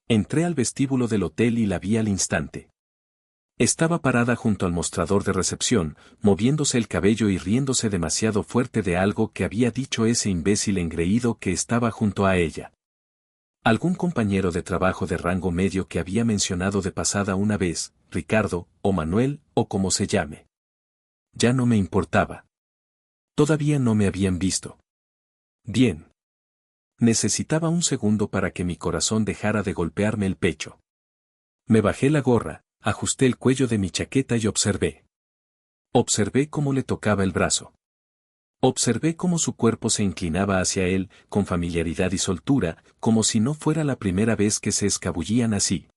Entré al vestíbulo del hotel y la vi al instante. Estaba parada junto al mostrador de recepción, moviéndose el cabello y riéndose demasiado fuerte de algo que había dicho ese imbécil engreído que estaba junto a ella. Algún compañero de trabajo de rango medio que había mencionado de pasada una vez, Ricardo, o Manuel, o como se llame. Ya no me importaba. Todavía no me habían visto. Bien. Necesitaba un segundo para que mi corazón dejara de golpearme el pecho. Me bajé la gorra, ajusté el cuello de mi chaqueta y observé. Observé cómo le tocaba el brazo. Observé cómo su cuerpo se inclinaba hacia él, con familiaridad y soltura, como si no fuera la primera vez que se escabullían así.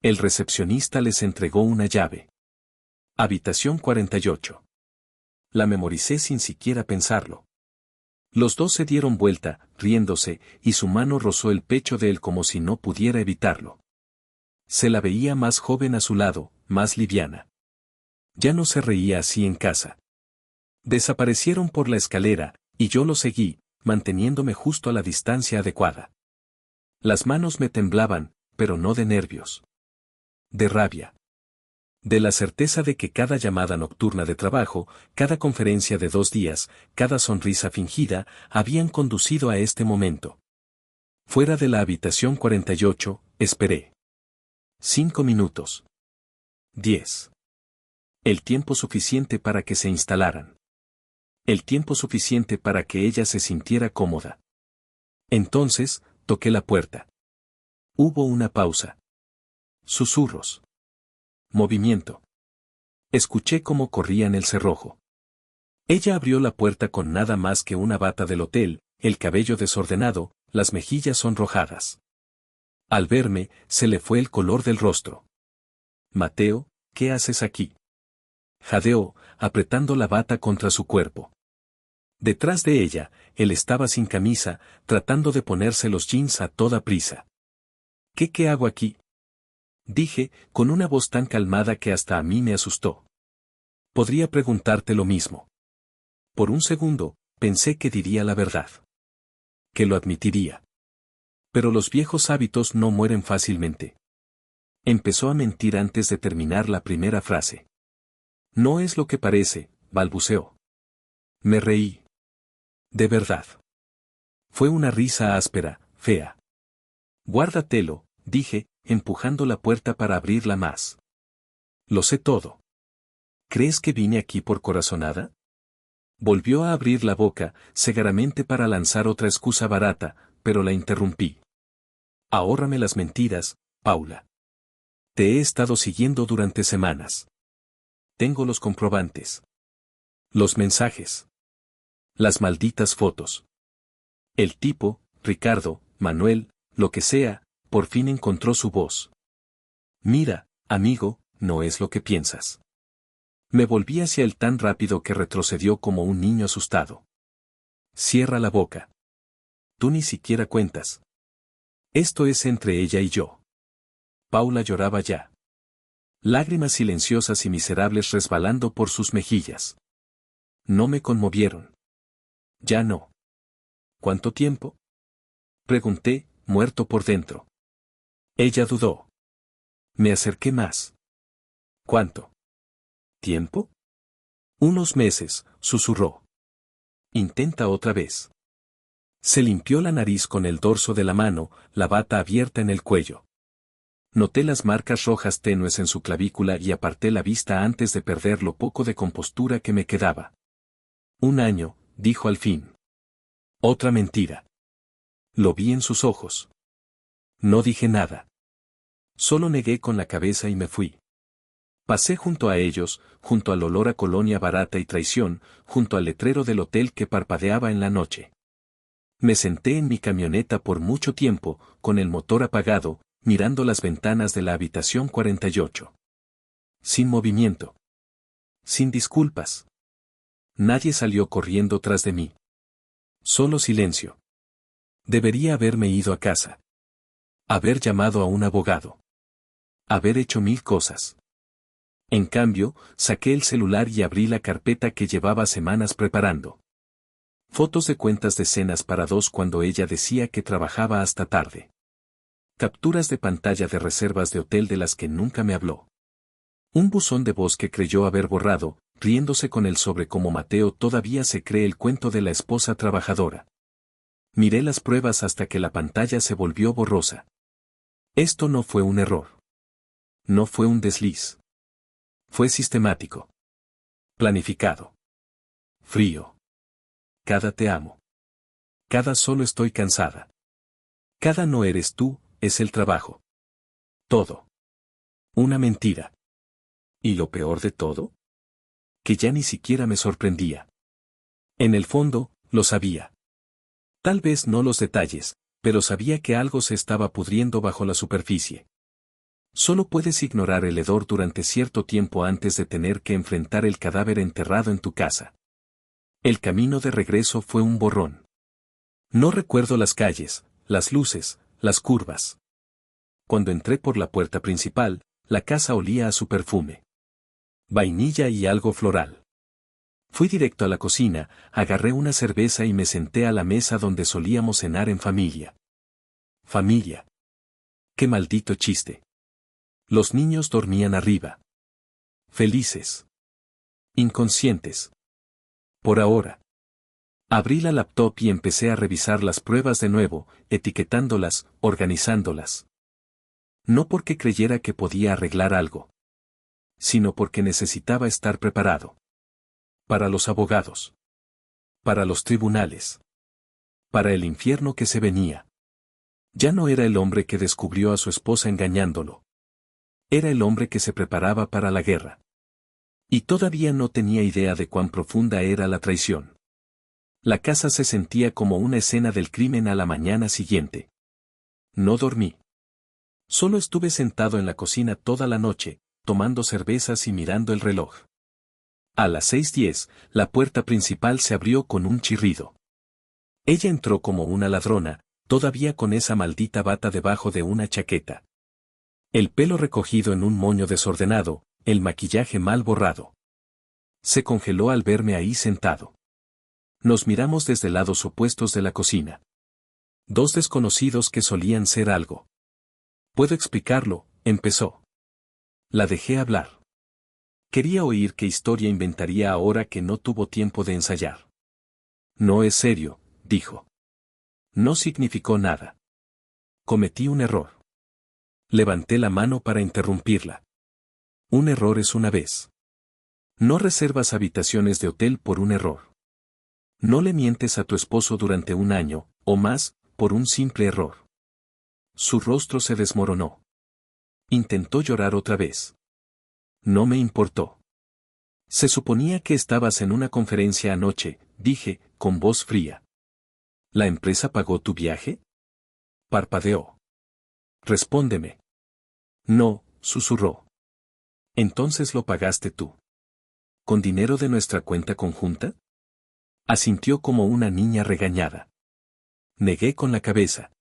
El recepcionista les entregó una llave. Habitación 48. La memoricé sin siquiera pensarlo. Los dos se dieron vuelta, riéndose, y su mano rozó el pecho de él como si no pudiera evitarlo. Se la veía más joven a su lado, más liviana. Ya no se reía así en casa. Desaparecieron por la escalera, y yo lo seguí, manteniéndome justo a la distancia adecuada. Las manos me temblaban, pero no de nervios. De rabia. De la certeza de que cada llamada nocturna de trabajo, cada conferencia de 2 días, cada sonrisa fingida, habían conducido a este momento. Fuera de la habitación 48, esperé. 5 minutos. 10. El tiempo suficiente para que se instalaran. El tiempo suficiente para que ella se sintiera cómoda. Entonces, toqué la puerta. Hubo una pausa. Susurros. Movimiento. Escuché cómo corrían el cerrojo. Ella abrió la puerta con nada más que una bata del hotel, el cabello desordenado, las mejillas sonrojadas. Al verme, se le fue el color del rostro. Mateo, ¿qué haces aquí? Jadeó, apretando la bata contra su cuerpo. Detrás de ella, él estaba sin camisa, tratando de ponerse los jeans a toda prisa. ¿Qué hago aquí? Dije, con una voz tan calmada que hasta a mí me asustó. Podría preguntarte lo mismo. Por un segundo, pensé que diría la verdad. Que lo admitiría. Pero los viejos hábitos no mueren fácilmente. Empezó a mentir antes de terminar la primera frase. No es lo que parece, balbuceó. Me reí. De verdad. Fue una risa áspera, fea. Guárdatelo, dije, empujando la puerta para abrirla más. Lo sé todo. ¿Crees que vine aquí por corazonada? Volvió a abrir la boca, segaramente para lanzar otra excusa barata, pero la interrumpí. Ahórrame las mentiras, Paula. Te he estado siguiendo durante semanas. Tengo los comprobantes. Los mensajes. Las malditas fotos. El tipo, Ricardo, Manuel, lo que sea, por fin encontró su voz. Mira, amigo, no es lo que piensas. Me volví hacia él tan rápido que retrocedió como un niño asustado. Cierra la boca. Tú ni siquiera cuentas. Esto es entre ella y yo. Paula lloraba ya. Lágrimas silenciosas y miserables resbalando por sus mejillas. No me conmovieron. Ya no. ¿Cuánto tiempo? Pregunté, muerto por dentro. Ella dudó. Me acerqué más. ¿Cuánto tiempo? Unos meses, susurró. Intenta otra vez. Se limpió la nariz con el dorso de la mano, la bata abierta en el cuello. Noté las marcas rojas tenues en su clavícula y aparté la vista antes de perder lo poco de compostura que me quedaba. 1 año, dijo al fin. Otra mentira. Lo vi en sus ojos. No dije nada. Solo negué con la cabeza y me fui. Pasé junto a ellos, junto al olor a colonia barata y traición, junto al letrero del hotel que parpadeaba en la noche. Me senté en mi camioneta por mucho tiempo, con el motor apagado, mirando las ventanas de la habitación 48. Sin movimiento. Sin disculpas. Nadie salió corriendo tras de mí. Solo silencio. Debería haberme ido a casa. Haber llamado a un abogado. Haber hecho 1000 cosas. En cambio, saqué el celular y abrí la carpeta que llevaba semanas preparando. Fotos de cuentas de cenas para 2 cuando ella decía que trabajaba hasta tarde. Capturas de pantalla de reservas de hotel de las que nunca me habló. Un buzón de voz que creyó haber borrado, riéndose con él sobre cómo Mateo todavía se cree el cuento de la esposa trabajadora. Miré las pruebas hasta que la pantalla se volvió borrosa. Esto no fue un error. No fue un desliz. Fue sistemático. Planificado. Frío. Cada te amo. Cada solo estoy cansada. Cada no eres tú, es el trabajo. Todo. Una mentira. ¿Y lo peor de todo? Que ya ni siquiera me sorprendía. En el fondo, lo sabía. Tal vez no los detalles, pero sabía que algo se estaba pudriendo bajo la superficie. Solo puedes ignorar el hedor durante cierto tiempo antes de tener que enfrentar el cadáver enterrado en tu casa. El camino de regreso fue un borrón. No recuerdo las calles, las luces, las curvas. Cuando entré por la puerta principal, la casa olía a su perfume. Vainilla y algo floral. Fui directo a la cocina, agarré una cerveza y me senté a la mesa donde solíamos cenar en familia. Familia. Qué maldito chiste. Los niños dormían arriba. Felices. Inconscientes. Por ahora. Abrí la laptop y empecé a revisar las pruebas de nuevo, etiquetándolas, organizándolas. No porque creyera que podía arreglar algo, sino porque necesitaba estar preparado. Para los abogados. Para los tribunales. Para el infierno que se venía. Ya no era el hombre que descubrió a su esposa engañándolo. Era el hombre que se preparaba para la guerra. Y todavía no tenía idea de cuán profunda era la traición. La casa se sentía como una escena del crimen a la mañana siguiente. No dormí. Solo estuve sentado en la cocina toda la noche, tomando cervezas y mirando el reloj. A las 6:10, la puerta principal se abrió con un chirrido. Ella entró como una ladrona, todavía con esa maldita bata debajo de una chaqueta. El pelo recogido en un moño desordenado, el maquillaje mal borrado. Se congeló al verme ahí sentado. Nos miramos desde lados opuestos de la cocina. Dos desconocidos que solían ser algo. Puedo explicarlo, empezó. La dejé hablar. Quería oír qué historia inventaría ahora que no tuvo tiempo de ensayar. No es serio, dijo. No significó nada. Cometí un error. Levanté la mano para interrumpirla. Un error es una vez. No reservas habitaciones de hotel por un error. No le mientes a tu esposo durante un año, o más, por un simple error. Su rostro se desmoronó. Intentó llorar otra vez. No me importó. Se suponía que estabas en una conferencia anoche, dije, con voz fría. ¿La empresa pagó tu viaje? Parpadeó. Respóndeme. No, susurró. Entonces lo pagaste tú. ¿Con dinero de nuestra cuenta conjunta? Asintió como una niña regañada. Negué con la cabeza.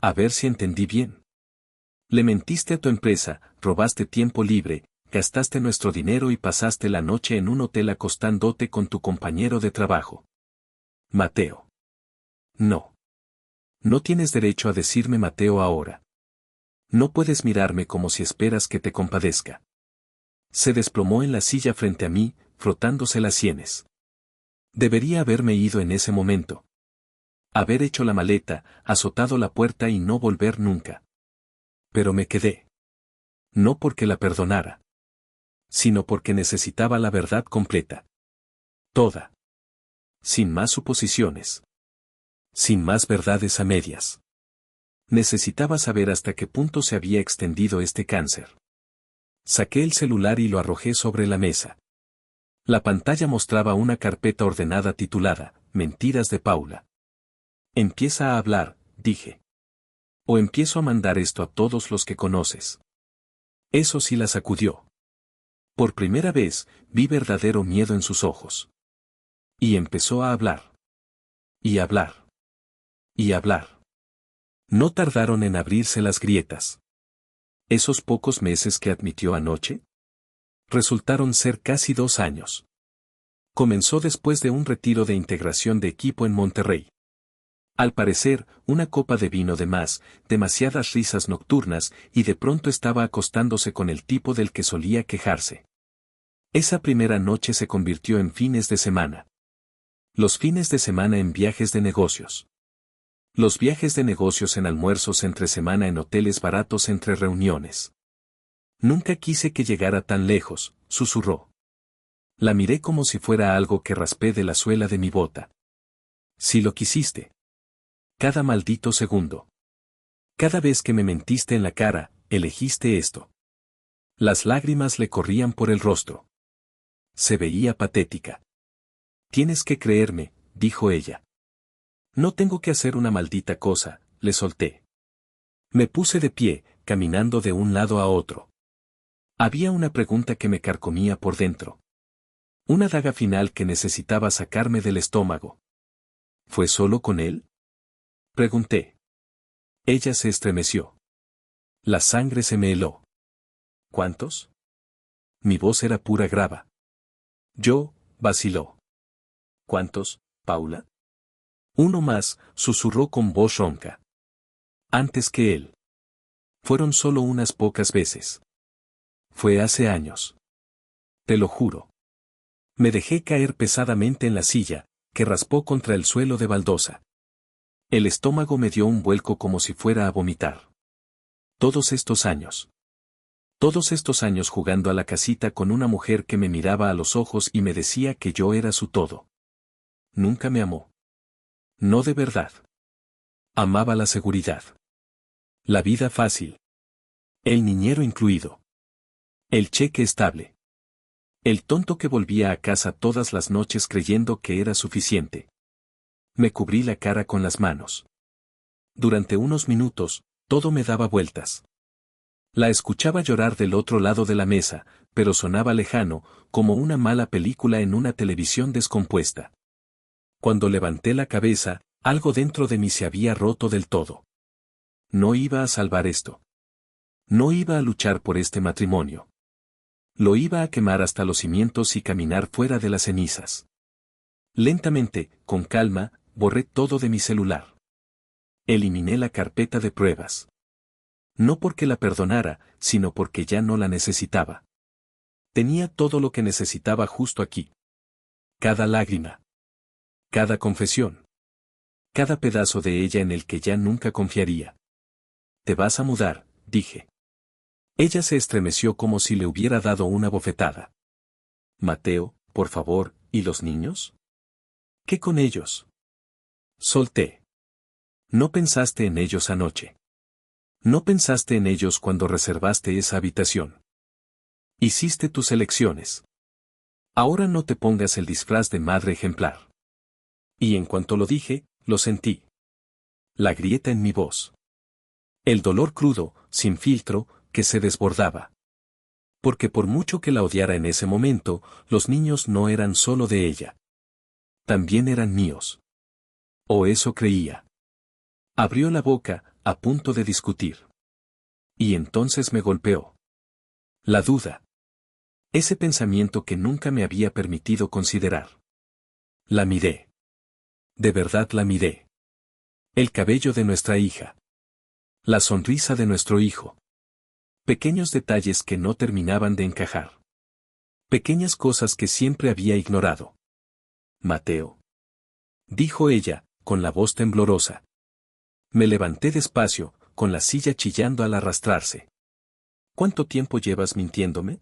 A ver si entendí bien. Le mentiste a tu empresa, robaste tiempo libre, gastaste nuestro dinero y pasaste la noche en un hotel acostándote con tu compañero de trabajo. Mateo. No. No tienes derecho a decirme Mateo ahora. No puedes mirarme como si esperas que te compadezca. Se desplomó en la silla frente a mí, frotándose las sienes. Debería haberme ido en ese momento. Haber hecho la maleta, azotado la puerta y no volver nunca. Pero me quedé. No porque la perdonara, sino porque necesitaba la verdad completa. Toda. Sin más suposiciones. Sin más verdades a medias. Necesitaba saber hasta qué punto se había extendido este cáncer. Saqué el celular y lo arrojé sobre la mesa. La pantalla mostraba una carpeta ordenada titulada, Mentiras de Paula. Empieza a hablar, dije. O empiezo a mandar esto a todos los que conoces. Eso sí la sacudió. Por primera vez, vi verdadero miedo en sus ojos. Y empezó a hablar. Y hablar. Y hablar. No tardaron en abrirse las grietas. ¿Esos pocos meses que admitió anoche? Resultaron ser casi 2 años. Comenzó después de un retiro de integración de equipo en Monterrey. Al parecer, una copa de vino de más, demasiadas risas nocturnas, y de pronto estaba acostándose con el tipo del que solía quejarse. Esa primera noche se convirtió en fines de semana. Los fines de semana en viajes de negocios. Los viajes de negocios en almuerzos entre semana en hoteles baratos entre reuniones. Nunca quise que llegara tan lejos, susurró. La miré como si fuera algo que raspé de la suela de mi bota. Si lo quisiste. Cada maldito segundo. Cada vez que me mentiste en la cara, elegiste esto. Las lágrimas le corrían por el rostro. Se veía patética. Tienes que creerme, dijo ella. No tengo que hacer una maldita cosa, le solté. Me puse de pie, caminando de un lado a otro. Había una pregunta que me carcomía por dentro. Una daga final que necesitaba sacarme del estómago. ¿Fue solo con él? Pregunté. Ella se estremeció. La sangre se me heló. ¿Cuántos? Mi voz era pura grava. Yo, vaciló. ¿Cuántos, Paula? Uno más, susurró con voz ronca. Antes que él. Fueron solo unas pocas veces. Fue hace años. Te lo juro. Me dejé caer pesadamente en la silla, que raspó contra el suelo de baldosa. El estómago me dio un vuelco como si fuera a vomitar. Todos estos años. Todos estos años jugando a la casita con una mujer que me miraba a los ojos y me decía que yo era su todo. Nunca me amó. No de verdad. Amaba la seguridad. La vida fácil. El niñero incluido. El cheque estable. El tonto que volvía a casa todas las noches creyendo que era suficiente. Me cubrí la cara con las manos. Durante unos minutos, todo me daba vueltas. La escuchaba llorar del otro lado de la mesa, pero sonaba lejano, como una mala película en una televisión descompuesta. Cuando levanté la cabeza, algo dentro de mí se había roto del todo. No iba a salvar esto. No iba a luchar por este matrimonio. Lo iba a quemar hasta los cimientos y caminar fuera de las cenizas. Lentamente, con calma, borré todo de mi celular. Eliminé la carpeta de pruebas. No porque la perdonara, sino porque ya no la necesitaba. Tenía todo lo que necesitaba justo aquí. Cada lágrima. Cada confesión. Cada pedazo de ella en el que ya nunca confiaría. Te vas a mudar, dije. Ella se estremeció como si le hubiera dado una bofetada. Mateo, por favor, ¿y los niños? ¿Qué con ellos? Solté. No pensaste en ellos anoche. No pensaste en ellos cuando reservaste esa habitación. Hiciste tus elecciones. Ahora no te pongas el disfraz de madre ejemplar. Y en cuanto lo dije, lo sentí. La grieta en mi voz. El dolor crudo, sin filtro, que se desbordaba. Porque por mucho que la odiara en ese momento, los niños no eran solo de ella. También eran míos. O eso creía. Abrió la boca, a punto de discutir. Y entonces me golpeó. La duda. Ese pensamiento que nunca me había permitido considerar. La miré. De verdad la miré. El cabello de nuestra hija. La sonrisa de nuestro hijo. Pequeños detalles que no terminaban de encajar. Pequeñas cosas que siempre había ignorado. Mateo. Dijo ella, con la voz temblorosa. Me levanté despacio, con la silla chillando al arrastrarse. ¿Cuánto tiempo llevas mintiéndome?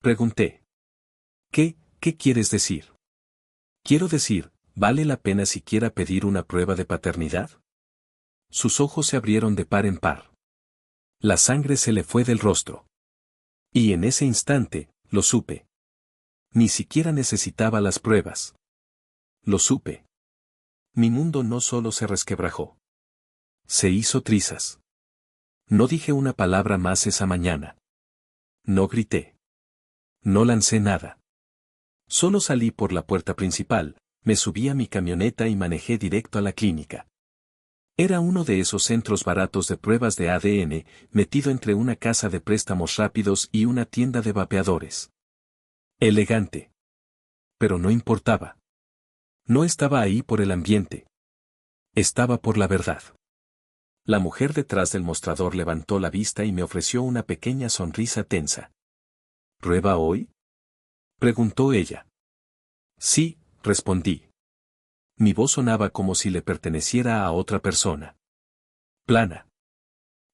Pregunté. ¿Qué quieres decir? Quiero decir, ¿vale la pena siquiera pedir una prueba de paternidad? Sus ojos se abrieron de par en par. La sangre se le fue del rostro. Y en ese instante, lo supe. Ni siquiera necesitaba las pruebas. Lo supe. Mi mundo no solo se resquebrajó. Se hizo trizas. No dije una palabra más esa mañana. No grité. No lancé nada. Solo salí por la puerta principal, me subí a mi camioneta y manejé directo a la clínica. Era uno de esos centros baratos de pruebas de ADN, metido entre una casa de préstamos rápidos y una tienda de vapeadores. Elegante. Pero no importaba. No estaba ahí por el ambiente. Estaba por la verdad. La mujer detrás del mostrador levantó la vista y me ofreció una pequeña sonrisa tensa. ¿Prueba hoy?, preguntó ella. Sí, respondí. Mi voz sonaba como si le perteneciera a otra persona. Plana.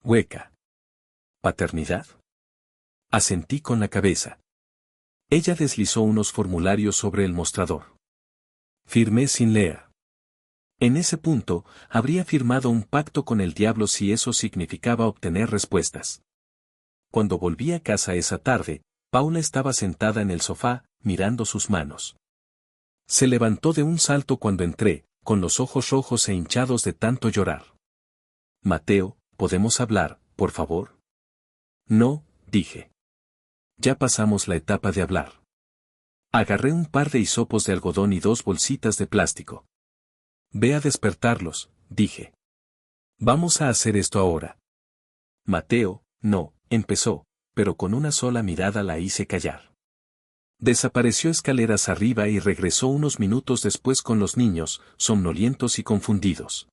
Hueca. ¿Paternidad? Asentí con la cabeza. Ella deslizó unos formularios sobre el mostrador. Firmé sin leer. En ese punto, habría firmado un pacto con el diablo si eso significaba obtener respuestas. Cuando volví a casa esa tarde, Paula estaba sentada en el sofá, mirando sus manos. Se levantó de un salto cuando entré, con los ojos rojos e hinchados de tanto llorar. Mateo, ¿podemos hablar, por favor? No, dije. Ya pasamos la etapa de hablar. Agarré un par de hisopos de algodón y 2 bolsitas de plástico. Ve a despertarlos, dije. Vamos a hacer esto ahora. Mateo, no, empezó, pero con una sola mirada la hice callar. Desapareció escaleras arriba y regresó unos minutos después con los niños, somnolientos y confundidos.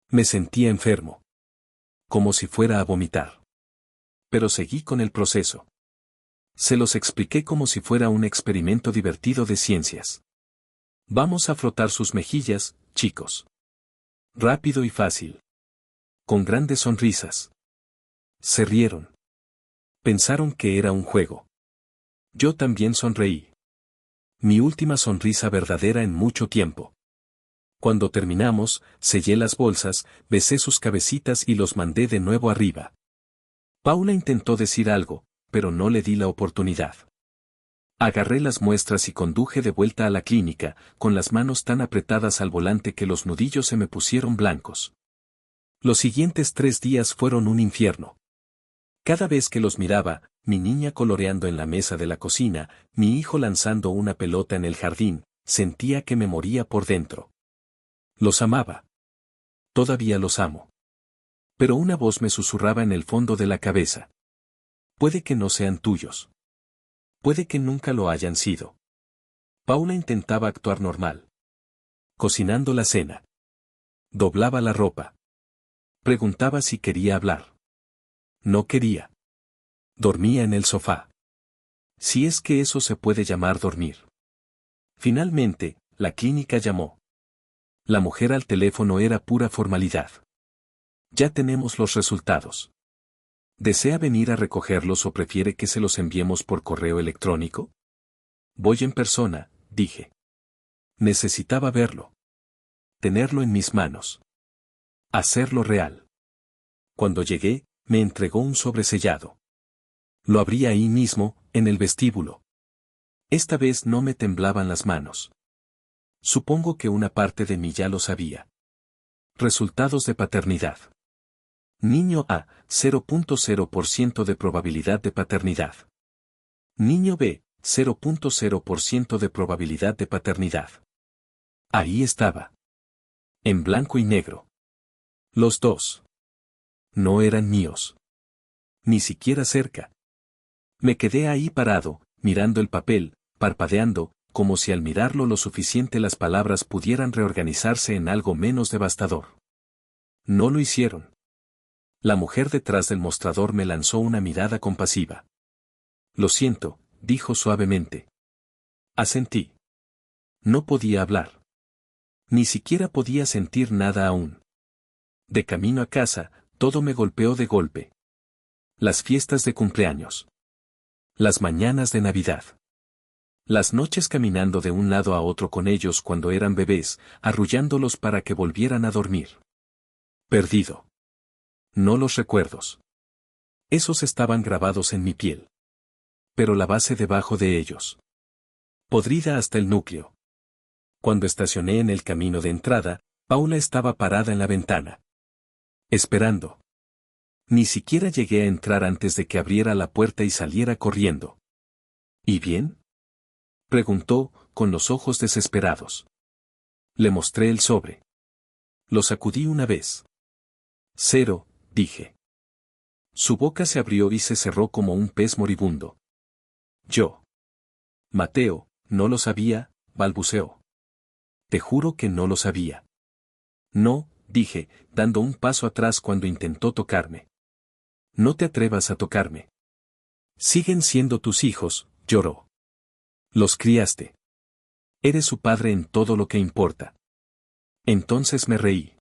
Me sentía enfermo. Como si fuera a vomitar. Pero seguí con el proceso. Se los expliqué como si fuera un experimento divertido de ciencias. Vamos a frotar sus mejillas, chicos. Rápido y fácil. Con grandes sonrisas. Se rieron. Pensaron que era un juego. Yo también sonreí. Mi última sonrisa verdadera en mucho tiempo. Cuando terminamos, sellé las bolsas, besé sus cabecitas y los mandé de nuevo arriba. Paula intentó decir algo, pero no le di la oportunidad. Agarré las muestras y conduje de vuelta a la clínica, con las manos tan apretadas al volante que los nudillos se me pusieron blancos. Los siguientes 3 días fueron un infierno. Cada vez que los miraba, mi niña coloreando en la mesa de la cocina, mi hijo lanzando una pelota en el jardín, sentía que me moría por dentro. Los amaba. Todavía los amo. Pero una voz me susurraba en el fondo de la cabeza. Puede que no sean tuyos. Puede que nunca lo hayan sido. Paula intentaba actuar normal. Cocinando la cena. Doblaba la ropa. Preguntaba si quería hablar. No quería. Dormía en el sofá. Si es que eso se puede llamar dormir. Finalmente, la clínica llamó. La mujer al teléfono era pura formalidad. Ya tenemos los resultados. ¿Desea venir a recogerlos o prefiere que se los enviemos por correo electrónico? Voy en persona, dije. Necesitaba verlo. Tenerlo en mis manos. Hacerlo real. Cuando llegué, me entregó un sobresellado. Lo abrí ahí mismo, en el vestíbulo. Esta vez no me temblaban las manos. Supongo que una parte de mí ya lo sabía. Resultados de paternidad. Niño A, 0.0% de probabilidad de paternidad. Niño B, 0.0% de probabilidad de paternidad. Ahí estaba. En blanco y negro. Los dos. No eran míos. Ni siquiera cerca. Me quedé ahí parado, mirando el papel, parpadeando, como si al mirarlo lo suficiente las palabras pudieran reorganizarse en algo menos devastador. No lo hicieron. La mujer detrás del mostrador me lanzó una mirada compasiva. Lo siento, dijo suavemente. Asentí. No podía hablar. Ni siquiera podía sentir nada aún. De camino a casa, todo me golpeó de golpe. Las fiestas de cumpleaños. Las mañanas de Navidad. Las noches caminando de un lado a otro con ellos cuando eran bebés, arrullándolos para que volvieran a dormir. Perdido. No los recuerdos. Esos estaban grabados en mi piel. Pero la base debajo de ellos. Podrida hasta el núcleo. Cuando estacioné en el camino de entrada, Paula estaba parada en la ventana. Esperando. Ni siquiera llegué a entrar antes de que abriera la puerta y saliera corriendo. ¿Y bien?, preguntó, con los ojos desesperados. Le mostré el sobre. Lo sacudí una vez. 0, dije. Su boca se abrió y se cerró como un pez moribundo. Yo. Mateo, no lo sabía, balbuceó. Te juro que no lo sabía. No, dije, dando un paso atrás cuando intentó tocarme. No te atrevas a tocarme. Siguen siendo tus hijos, lloró. Los criaste. Eres su padre en todo lo que importa. Entonces me reí.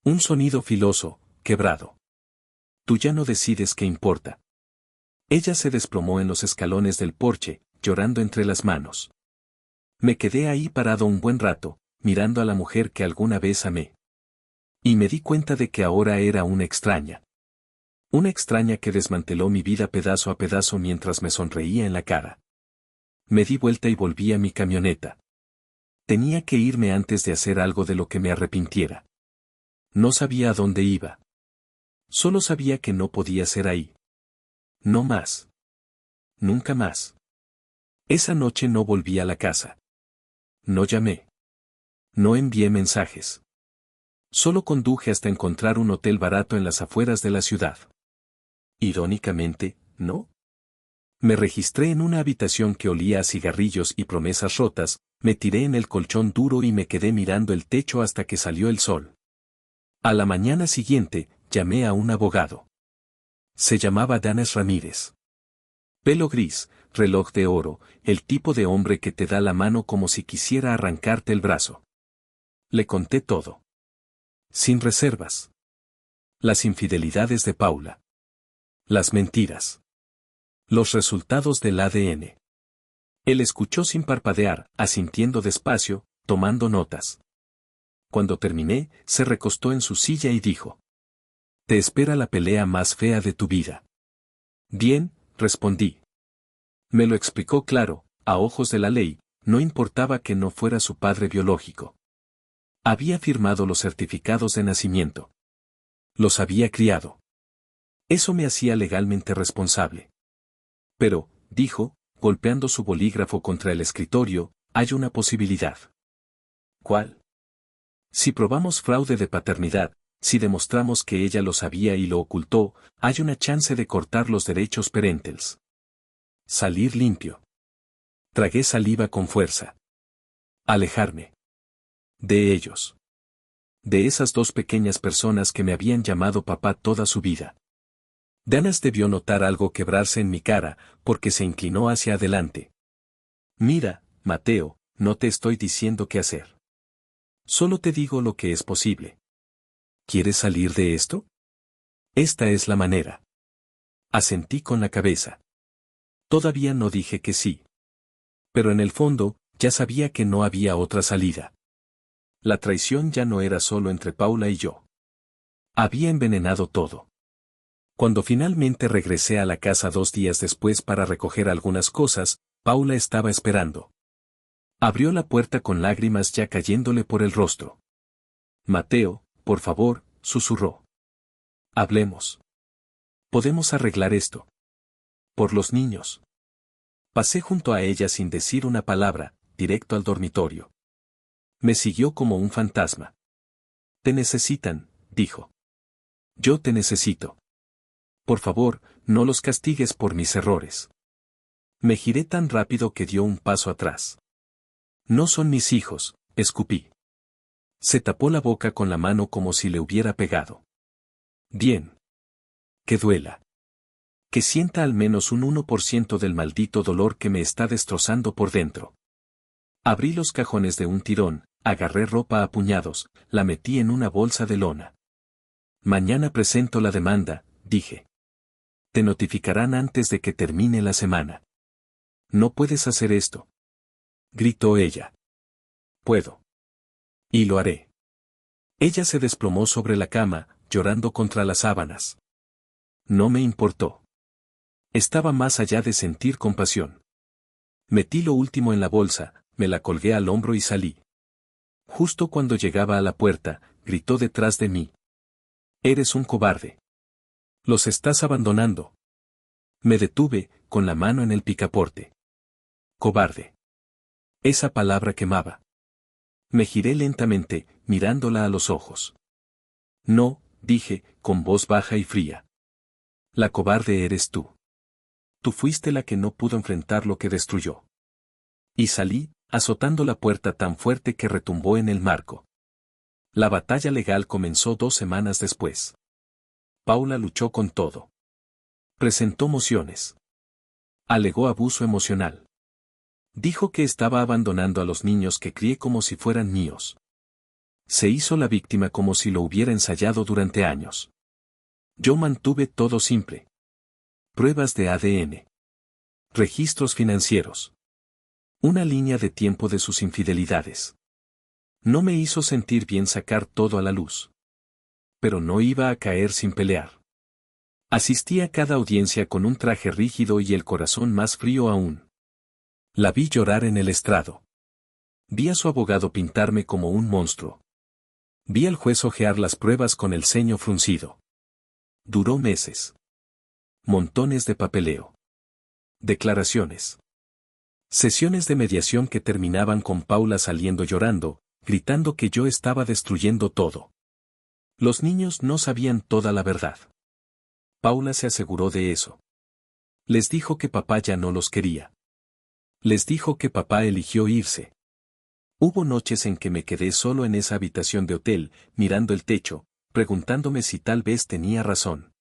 Un sonido filoso, quebrado. Tú ya no decides qué importa. Ella se desplomó en los escalones del porche, llorando entre las manos. Me quedé ahí parado un buen rato, mirando a la mujer que alguna vez amé. Y me di cuenta de que ahora era una extraña. Una extraña que desmanteló mi vida pedazo a pedazo mientras me sonreía en la cara. Me di vuelta y volví a mi camioneta. Tenía que irme antes de hacer algo de lo que me arrepintiera. No sabía a dónde iba. Solo sabía que no podía ser ahí. No más. Nunca más. Esa noche no volví a la casa. No llamé. No envié mensajes. Solo conduje hasta encontrar un hotel barato en las afueras de la ciudad. Irónicamente, ¿no? Me registré en una habitación que olía a cigarrillos y promesas rotas, me tiré en el colchón duro y me quedé mirando el techo hasta que salió el sol. A la mañana siguiente, llamé a un abogado. Se llamaba Danes Ramírez. Pelo gris, reloj de oro, el tipo de hombre que te da la mano como si quisiera arrancarte el brazo. Le conté todo. Sin reservas. Las infidelidades de Paula. Las mentiras. Los resultados del ADN. Él escuchó sin parpadear, asintiendo despacio, tomando notas. Cuando terminé, se recostó en su silla y dijo: Te espera la pelea más fea de tu vida. Bien, respondí. Me lo explicó claro, a ojos de la ley, no importaba que no fuera su padre biológico. Había firmado los certificados de nacimiento. Los había criado. Eso me hacía legalmente responsable. Pero, dijo, golpeando su bolígrafo contra el escritorio, hay una posibilidad. ¿Cuál? Si probamos fraude de paternidad, si demostramos que ella lo sabía y lo ocultó, hay una chance de cortar los derechos parentales. Salir limpio. Tragué saliva con fuerza. Alejarme. De ellos. De esas dos pequeñas personas que me habían llamado papá toda su vida. Danas debió notar algo quebrarse en mi cara, porque se inclinó hacia adelante. Mira, Mateo, no te estoy diciendo qué hacer. Solo te digo lo que es posible. ¿Quieres salir de esto? Esta es la manera. Asentí con la cabeza. Todavía no dije que sí. Pero en el fondo, ya sabía que no había otra salida. La traición ya no era solo entre Paula y yo. Había envenenado todo. Cuando finalmente regresé a la casa 2 días después para recoger algunas cosas, Paula estaba esperando. Abrió la puerta con lágrimas ya cayéndole por el rostro. Mateo, por favor, susurró. Hablemos. Podemos arreglar esto. Por los niños. Pasé junto a ella sin decir una palabra, directo al dormitorio. Me siguió como un fantasma. Te necesitan, dijo. Yo te necesito. Por favor, no los castigues por mis errores. Me giré tan rápido que dio un paso atrás. No son mis hijos, escupí. Se tapó la boca con la mano como si le hubiera pegado. Bien. Que duela. Que sienta al menos un 1% del maldito dolor que me está destrozando por dentro. Abrí los cajones de un tirón, agarré ropa a puñados, la metí en una bolsa de lona. Mañana presento la demanda, dije. Te notificarán antes de que termine la semana. No puedes hacer esto. Gritó ella. Puedo. Y lo haré. Ella se desplomó sobre la cama, llorando contra las sábanas. No me importó. Estaba más allá de sentir compasión. Metí lo último en la bolsa, me la colgué al hombro y salí. Justo cuando llegaba a la puerta, gritó detrás de mí. Eres un cobarde. Los estás abandonando. Me detuve, con la mano en el picaporte. Cobarde. Esa palabra quemaba. Me giré lentamente, mirándola a los ojos. No, dije, con voz baja y fría. La cobarde eres tú. Tú fuiste la que no pudo enfrentar lo que destruyó. Y salí, azotando la puerta tan fuerte que retumbó en el marco. La batalla legal comenzó 2 semanas después. Paula luchó con todo. Presentó mociones. Alegó abuso emocional. Dijo que estaba abandonando a los niños que crié como si fueran míos. Se hizo la víctima como si lo hubiera ensayado durante años. Yo mantuve todo simple. Pruebas de ADN. Registros financieros. Una línea de tiempo de sus infidelidades. No me hizo sentir bien sacar todo a la luz. Pero no iba a caer sin pelear. Asistí a cada audiencia con un traje rígido y el corazón más frío aún. La vi llorar en el estrado. Vi a su abogado pintarme como un monstruo. Vi al juez hojear las pruebas con el ceño fruncido. Duró meses. Montones de papeleo. Declaraciones. Sesiones de mediación que terminaban con Paula saliendo llorando, gritando que yo estaba destruyendo todo. Los niños no sabían toda la verdad. Paula se aseguró de eso. Les dijo que papá ya no los quería. Les dijo que papá eligió irse. Hubo noches en que me quedé solo en esa habitación de hotel, mirando el techo, preguntándome si tal vez tenía razón.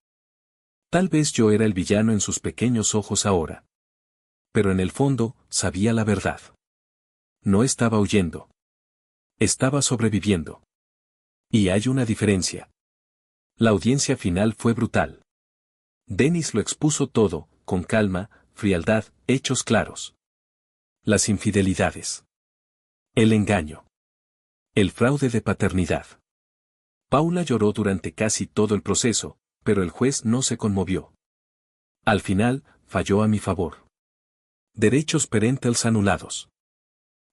Tal vez yo era el villano en sus pequeños ojos ahora. Pero en el fondo, sabía la verdad. No estaba huyendo. Estaba sobreviviendo. Y hay una diferencia. La audiencia final fue brutal. Dennis lo expuso todo, con calma, frialdad, hechos claros. Las infidelidades. El engaño. El fraude de paternidad. Paula lloró durante casi todo el proceso, pero el juez no se conmovió. Al final, falló a mi favor. Derechos parentales anulados.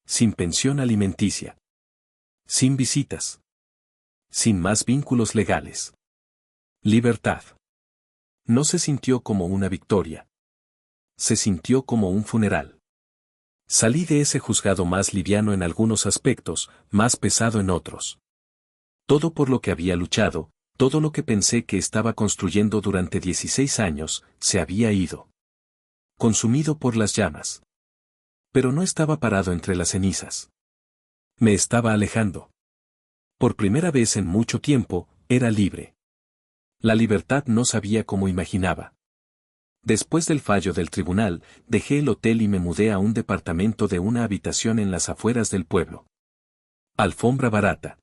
Sin pensión alimenticia. Sin visitas. Sin más vínculos legales. Libertad. No se sintió como una victoria. Se sintió como un funeral. Salí de ese juzgado más liviano en algunos aspectos, más pesado en otros. Todo por lo que había luchado, todo lo que pensé que estaba construyendo durante 16 años, se había ido. Consumido por las llamas. Pero no estaba parado entre las cenizas. Me estaba alejando. Por primera vez en mucho tiempo, era libre. La libertad no sabía como imaginaba. Después del fallo del tribunal, dejé el hotel y me mudé a un departamento de una habitación en las afueras del pueblo. Alfombra barata.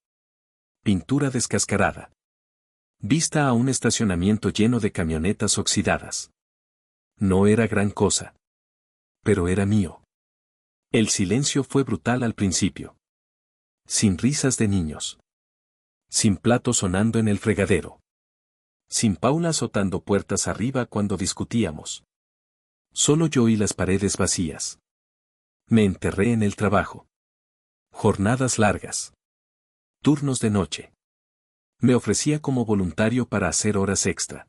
Pintura descascarada. Vista a un estacionamiento lleno de camionetas oxidadas. No era gran cosa. Pero era mío. El silencio fue brutal al principio. Sin risas de niños. Sin platos sonando en el fregadero. Sin Paula azotando puertas arriba cuando discutíamos. Solo yo y las paredes vacías. Me enterré en el trabajo. Jornadas largas. Turnos de noche. Me ofrecía como voluntario para hacer horas extra.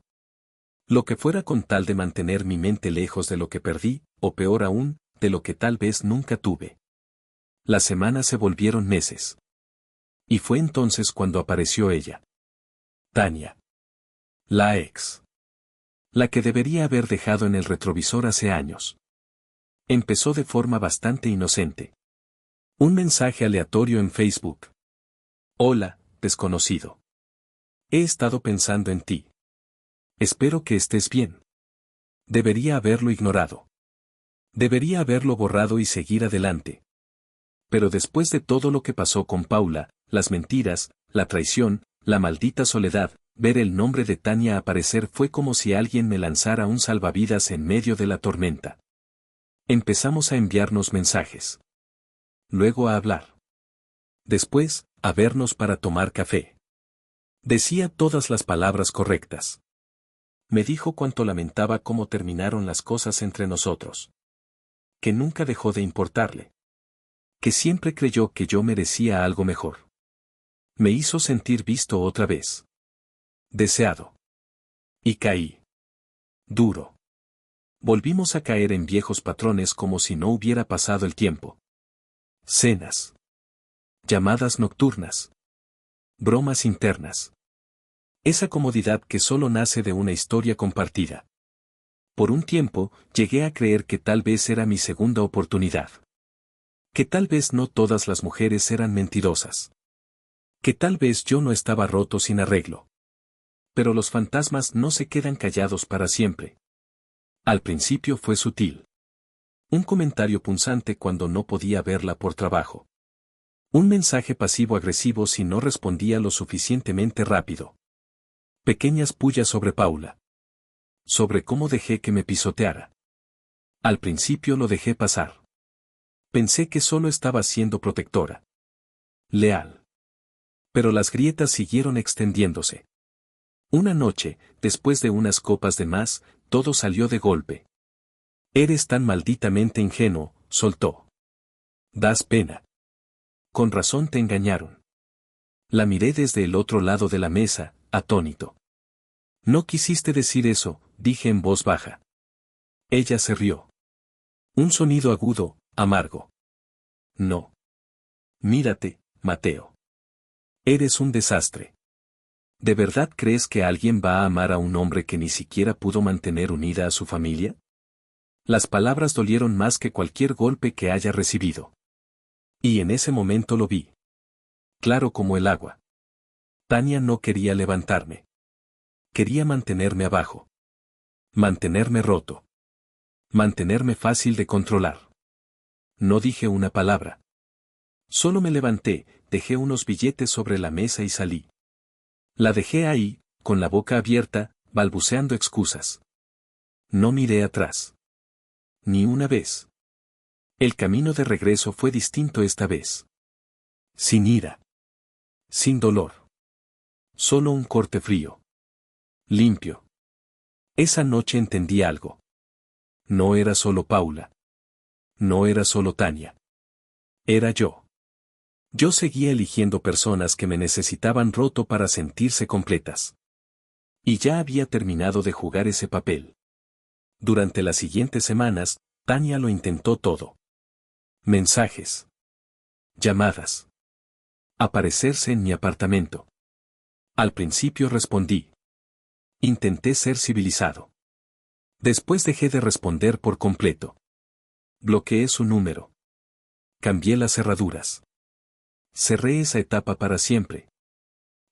Lo que fuera con tal de mantener mi mente lejos de lo que perdí, o peor aún, de lo que tal vez nunca tuve. Las semanas se volvieron meses. Y fue entonces cuando apareció ella. Tania. La ex. La que debería haber dejado en el retrovisor hace años. Empezó de forma bastante inocente. Un mensaje aleatorio en Facebook. Hola, desconocido. He estado pensando en ti. Espero que estés bien. Debería haberlo ignorado. Debería haberlo borrado y seguir adelante. Pero después de todo lo que pasó con Paula, las mentiras, la traición, la maldita soledad, ver el nombre de Tania aparecer fue como si alguien me lanzara un salvavidas en medio de la tormenta. Empezamos a enviarnos mensajes. Luego a hablar. Después, a vernos para tomar café. Decía todas las palabras correctas. Me dijo cuánto lamentaba cómo terminaron las cosas entre nosotros. Que nunca dejó de importarle. Que siempre creyó que yo merecía algo mejor. Me hizo sentir visto otra vez. Deseado. Y caí. Duro. Volvimos a caer en viejos patrones como si no hubiera pasado el tiempo. Cenas. Llamadas nocturnas. Bromas internas. Esa comodidad que solo nace de una historia compartida. Por un tiempo, llegué a creer que tal vez era mi segunda oportunidad. Que tal vez no todas las mujeres eran mentirosas. Que tal vez yo no estaba roto sin arreglo. Pero los fantasmas no se quedan callados para siempre. Al principio fue sutil. Un comentario punzante cuando no podía verla por trabajo. Un mensaje pasivo-agresivo si no respondía lo suficientemente rápido. Pequeñas pullas sobre Paula. Sobre cómo dejé que me pisoteara. Al principio lo dejé pasar. Pensé que solo estaba siendo protectora. Leal. Pero las grietas siguieron extendiéndose. Una noche, después de unas copas de más, todo salió de golpe. Eres tan malditamente ingenuo, soltó. Das pena. Con razón te engañaron. La miré desde el otro lado de la mesa, atónito. No quisiste decir eso, dije en voz baja. Ella se rió. Un sonido agudo, amargo. No. Mírate, Mateo. Eres un desastre. ¿De verdad crees que alguien va a amar a un hombre que ni siquiera pudo mantener unida a su familia? Las palabras dolieron más que cualquier golpe que haya recibido. Y en ese momento lo vi. Claro como el agua. Tania no quería levantarme. Quería mantenerme abajo. Mantenerme roto. Mantenerme fácil de controlar. No dije una palabra. Solo me levanté, dejé unos billetes sobre la mesa y salí. La dejé ahí, con la boca abierta, balbuceando excusas. No miré atrás. Ni una vez. El camino de regreso fue distinto esta vez. Sin ira. Sin dolor. Solo un corte frío. Limpio. Esa noche entendí algo. No era solo Paula. No era solo Tania. Era yo. Yo seguía eligiendo personas que me necesitaban roto para sentirse completas. Y ya había terminado de jugar ese papel. Durante las siguientes semanas, Tania lo intentó todo. Mensajes. Llamadas. Aparecerse en mi apartamento. Al principio respondí. Intenté ser civilizado. Después dejé de responder por completo. Bloqueé su número. Cambié las cerraduras. Cerré esa etapa para siempre.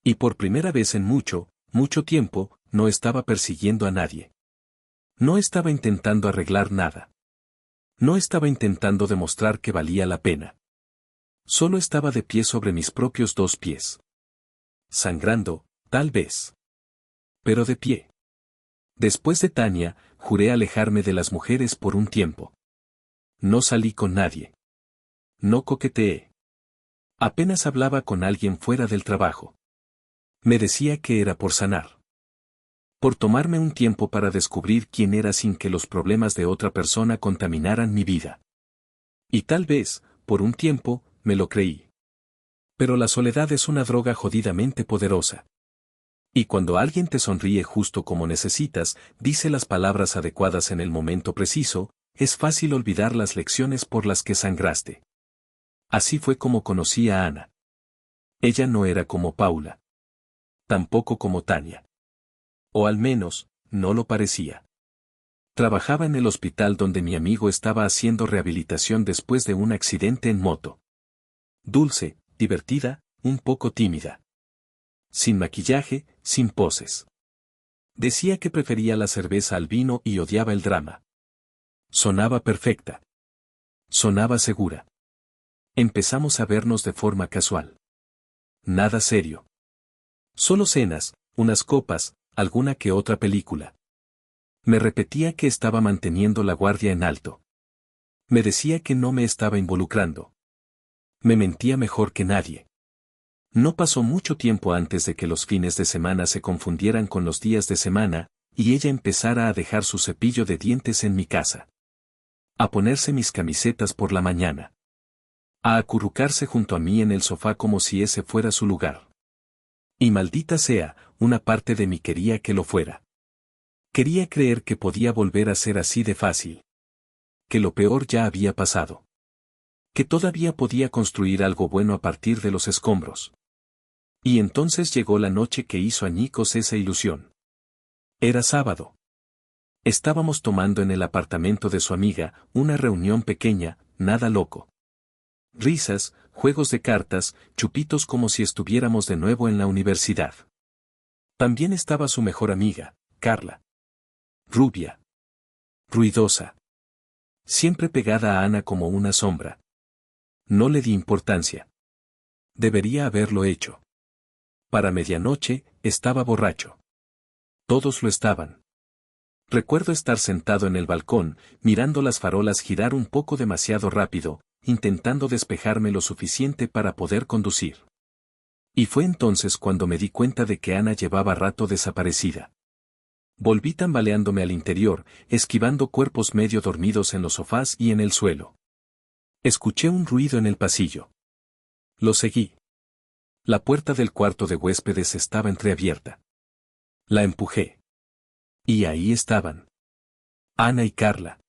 Y por primera vez en mucho, mucho tiempo, no estaba persiguiendo a nadie. No estaba intentando arreglar nada. No estaba intentando demostrar que valía la pena. Solo estaba de pie sobre mis propios 2 pies. Sangrando, tal vez. Pero de pie. Después de Tania, juré alejarme de las mujeres por un tiempo. No salí con nadie. No coqueteé. Apenas hablaba con alguien fuera del trabajo. Me decía que era por sanar. Por tomarme un tiempo para descubrir quién era sin que los problemas de otra persona contaminaran mi vida. Y tal vez, por un tiempo, me lo creí. Pero la soledad es una droga jodidamente poderosa. Y cuando alguien te sonríe justo como necesitas, dice las palabras adecuadas en el momento preciso, es fácil olvidar las lecciones por las que sangraste. Así fue como conocí a Ana. Ella no era como Paula. Tampoco como Tania. O al menos, no lo parecía. Trabajaba en el hospital donde mi amigo estaba haciendo rehabilitación después de un accidente en moto. Dulce, divertida, un poco tímida. Sin maquillaje, sin poses. Decía que prefería la cerveza al vino y odiaba el drama. Sonaba perfecta. Sonaba segura. Empezamos a vernos de forma casual. Nada serio. Solo cenas, unas copas, alguna que otra película. Me repetía que estaba manteniendo la guardia en alto. Me decía que no me estaba involucrando. Me mentía mejor que nadie. No pasó mucho tiempo antes de que los fines de semana se confundieran con los días de semana, y ella empezara a dejar su cepillo de dientes en mi casa. A ponerse mis camisetas por la mañana. A acurrucarse junto a mí en el sofá como si ese fuera su lugar. Y maldita sea, una parte de mí quería que lo fuera. Quería creer que podía volver a ser así de fácil. Que lo peor ya había pasado. Que todavía podía construir algo bueno a partir de los escombros. Y entonces llegó la noche que hizo añicos esa ilusión. Era sábado. Estábamos tomando en el apartamento de su amiga, una reunión pequeña, nada loco. Risas, juegos de cartas, chupitos como si estuviéramos de nuevo en la universidad. También estaba su mejor amiga, Carla. Rubia. Ruidosa. Siempre pegada a Ana como una sombra. No le di importancia. Debería haberlo hecho. Para medianoche, estaba borracho. Todos lo estaban. Recuerdo estar sentado en el balcón, mirando las farolas girar un poco demasiado rápido, intentando despejarme lo suficiente para poder conducir. Y fue entonces cuando me di cuenta de que Ana llevaba rato desaparecida. Volví tambaleándome al interior, esquivando cuerpos medio dormidos en los sofás y en el suelo. Escuché un ruido en el pasillo. Lo seguí. La puerta del cuarto de huéspedes estaba entreabierta. La empujé. Y ahí estaban. Ana y Carla.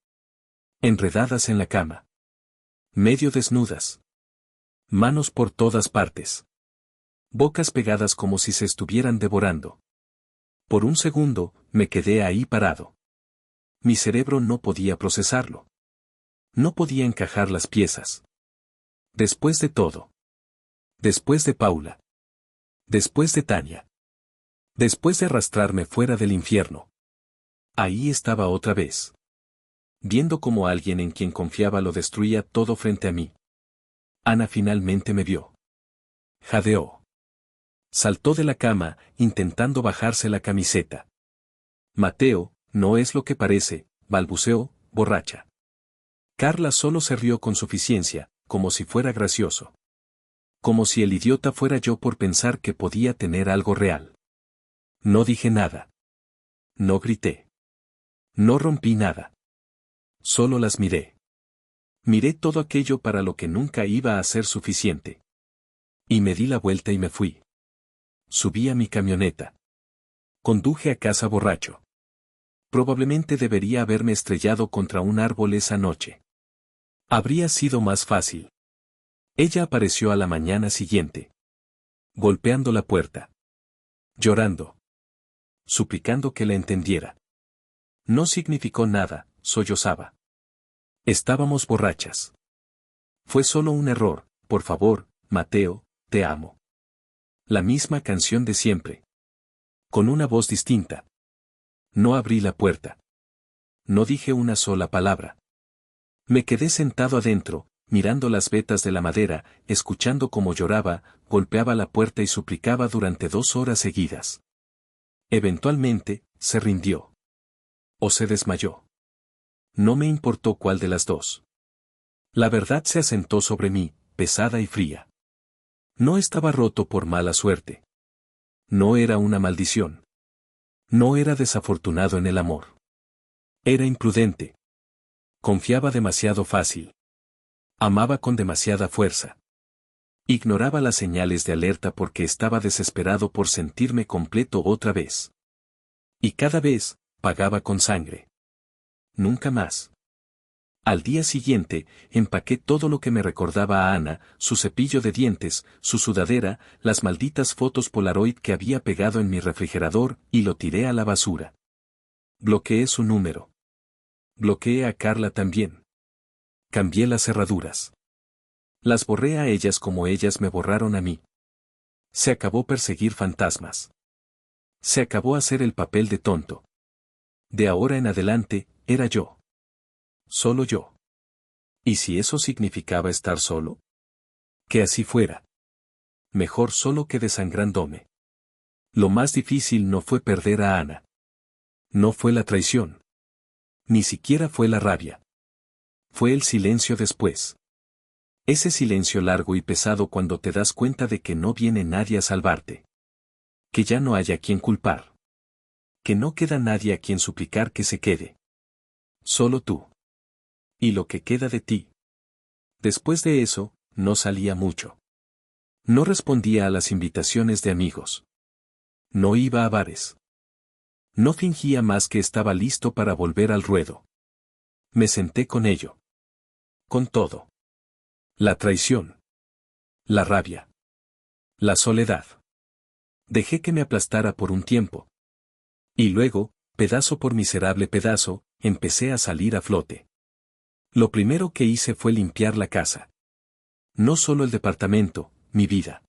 Enredadas en la cama. Medio desnudas. Manos por todas partes. Bocas pegadas como si se estuvieran devorando. Por un segundo, me quedé ahí parado. Mi cerebro no podía procesarlo. No podía encajar las piezas. Después de todo. Después de Paula. Después de Tania. Después de arrastrarme fuera del infierno. Ahí estaba otra vez. Viendo cómo alguien en quien confiaba lo destruía todo frente a mí. Ana finalmente me vio. Jadeó. Saltó de la cama, intentando bajarse la camiseta. Mateo, no es lo que parece, balbuceó, borracha. Carla solo se rió con suficiencia, como si fuera gracioso. Como si el idiota fuera yo por pensar que podía tener algo real. No dije nada. No grité. No rompí nada. Solo las miré. Miré todo aquello para lo que nunca iba a ser suficiente. Y me di la vuelta y me fui. Subí a mi camioneta. Conduje a casa borracho. Probablemente debería haberme estrellado contra un árbol esa noche. Habría sido más fácil. Ella apareció a la mañana siguiente. Golpeando la puerta. Llorando. Suplicando que la entendiera. No significó nada, sollozaba. Estábamos borrachas. Fue solo un error, por favor, Mateo, te amo. La misma canción de siempre. Con una voz distinta. No abrí la puerta. No dije una sola palabra. Me quedé sentado adentro, mirando las vetas de la madera, escuchando cómo lloraba, golpeaba la puerta y suplicaba durante 2 horas seguidas. Eventualmente, se rindió. O se desmayó. No me importó cuál de las dos. La verdad se asentó sobre mí, pesada y fría. No estaba roto por mala suerte. No era una maldición. No era desafortunado en el amor. Era imprudente. Confiaba demasiado fácil. Amaba con demasiada fuerza. Ignoraba las señales de alerta porque estaba desesperado por sentirme completo otra vez. Y cada vez, pagaba con sangre. Nunca más. Al día siguiente, empaqué todo lo que me recordaba a Ana, su cepillo de dientes, su sudadera, las malditas fotos Polaroid que había pegado en mi refrigerador, y lo tiré a la basura. Bloqueé su número. Bloqueé a Carla también. Cambié las cerraduras. Las borré a ellas como ellas me borraron a mí. Se acabó perseguir fantasmas. Se acabó hacer el papel de tonto. De ahora en adelante, era yo. Solo yo. ¿Y si eso significaba estar solo? Que así fuera. Mejor solo que desangrándome. Lo más difícil no fue perder a Ana. No fue la traición. Ni siquiera fue la rabia. Fue el silencio después. Ese silencio largo y pesado cuando te das cuenta de que no viene nadie a salvarte. Que ya no haya quien culpar. Que no queda nadie a quien suplicar que se quede. Solo tú. Y lo que queda de ti. Después de eso, no salía mucho. No respondía a las invitaciones de amigos. No iba a bares. No fingía más que estaba listo para volver al ruedo. Me senté con ello. Con todo. La traición. La rabia. La soledad. Dejé que me aplastara por un tiempo. Y luego, pedazo por miserable pedazo, empecé a salir a flote. Lo primero que hice fue limpiar la casa. No solo el departamento, mi vida.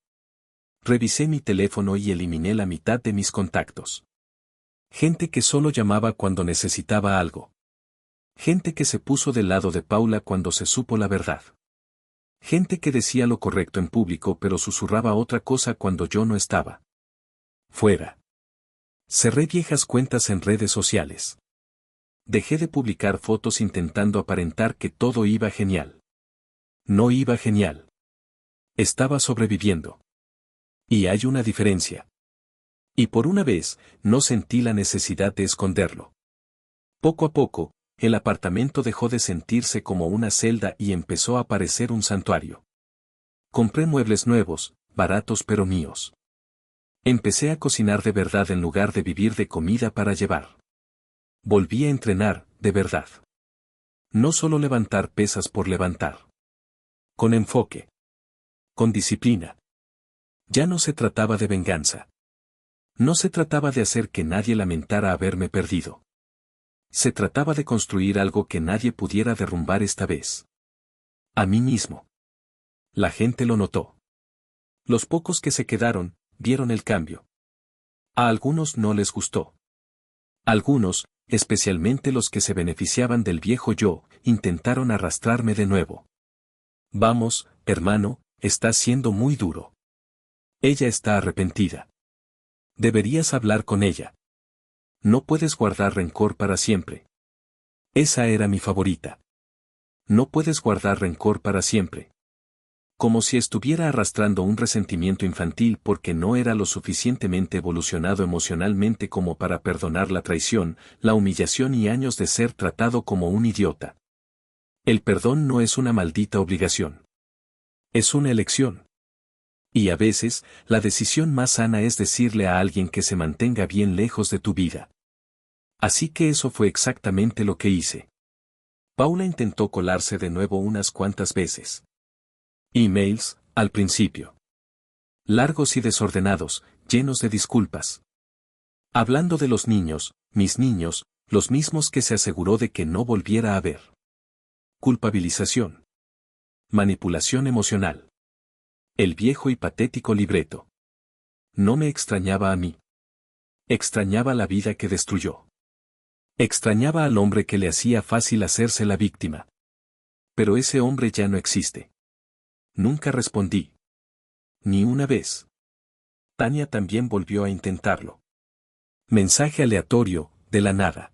Revisé mi teléfono y eliminé la mitad de mis contactos. Gente que solo llamaba cuando necesitaba algo. Gente que se puso del lado de Paula cuando se supo la verdad. Gente que decía lo correcto en público pero susurraba otra cosa cuando yo no estaba. Fuera. Cerré viejas cuentas en redes sociales. Dejé de publicar fotos intentando aparentar que todo iba genial. No iba genial. Estaba sobreviviendo. Y hay una diferencia. Y por una vez, no sentí la necesidad de esconderlo. Poco a poco, el apartamento dejó de sentirse como una celda y empezó a parecer un santuario. Compré muebles nuevos, baratos pero míos. Empecé a cocinar de verdad en lugar de vivir de comida para llevar. Volví a entrenar, de verdad. No solo levantar pesas por levantar. Con enfoque. Con disciplina. Ya no se trataba de venganza. No se trataba de hacer que nadie lamentara haberme perdido. Se trataba de construir algo que nadie pudiera derrumbar esta vez. A mí mismo. La gente lo notó. Los pocos que se quedaron, vieron el cambio. A algunos no les gustó. Algunos, especialmente los que se beneficiaban del viejo yo, intentaron arrastrarme de nuevo. Vamos, hermano, estás siendo muy duro. Ella está arrepentida. Deberías hablar con ella. No puedes guardar rencor para siempre. Esa era mi favorita. No puedes guardar rencor para siempre. Como si estuviera arrastrando un resentimiento infantil porque no era lo suficientemente evolucionado emocionalmente como para perdonar la traición, la humillación y años de ser tratado como un idiota. El perdón no es una maldita obligación. Es una elección. Y a veces, la decisión más sana es decirle a alguien que se mantenga bien lejos de tu vida. Así que eso fue exactamente lo que hice. Paula intentó colarse de nuevo unas cuantas veces. Emails, al principio. Largos y desordenados, llenos de disculpas. Hablando de los niños, mis niños, los mismos que se aseguró de que no volviera a ver. Culpabilización. Manipulación emocional. El viejo y patético libreto. No me extrañaba a mí. Extrañaba la vida que destruyó. Extrañaba al hombre que le hacía fácil hacerse la víctima. Pero ese hombre ya no existe. Nunca respondí. Ni una vez. Tania también volvió a intentarlo. Mensaje aleatorio, de la nada.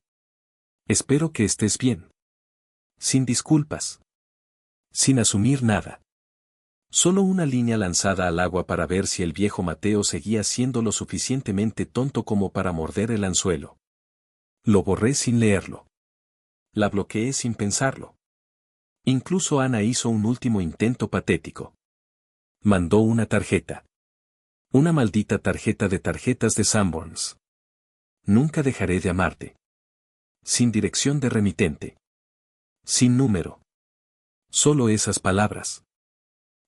Espero que estés bien. Sin disculpas. Sin asumir nada. Solo una línea lanzada al agua para ver si el viejo Mateo seguía siendo lo suficientemente tonto como para morder el anzuelo. Lo borré sin leerlo. La bloqueé sin pensarlo. Incluso Ana hizo un último intento patético. Mandó una tarjeta. Una maldita tarjeta de tarjetas de Sanborns. Nunca dejaré de amarte. Sin dirección de remitente. Sin número. Solo esas palabras.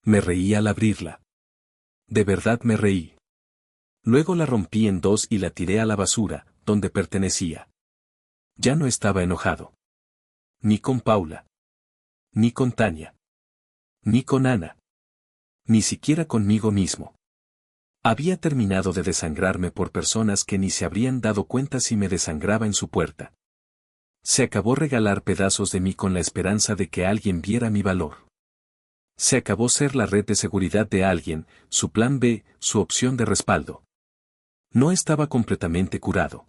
Me reí al abrirla. De verdad me reí. Luego la rompí en dos y la tiré a la basura, donde pertenecía. Ya no estaba enojado. Ni con Paula. Ni con Tania. Ni con Ana. Ni siquiera conmigo mismo. Había terminado de desangrarme por personas que ni se habrían dado cuenta si me desangraba en su puerta. Se acabó regalar pedazos de mí con la esperanza de que alguien viera mi valor. Se acabó ser la red de seguridad de alguien, su plan B, su opción de respaldo. No estaba completamente curado.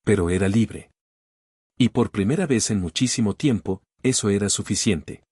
Pero era libre. Y por primera vez en muchísimo tiempo, eso era suficiente.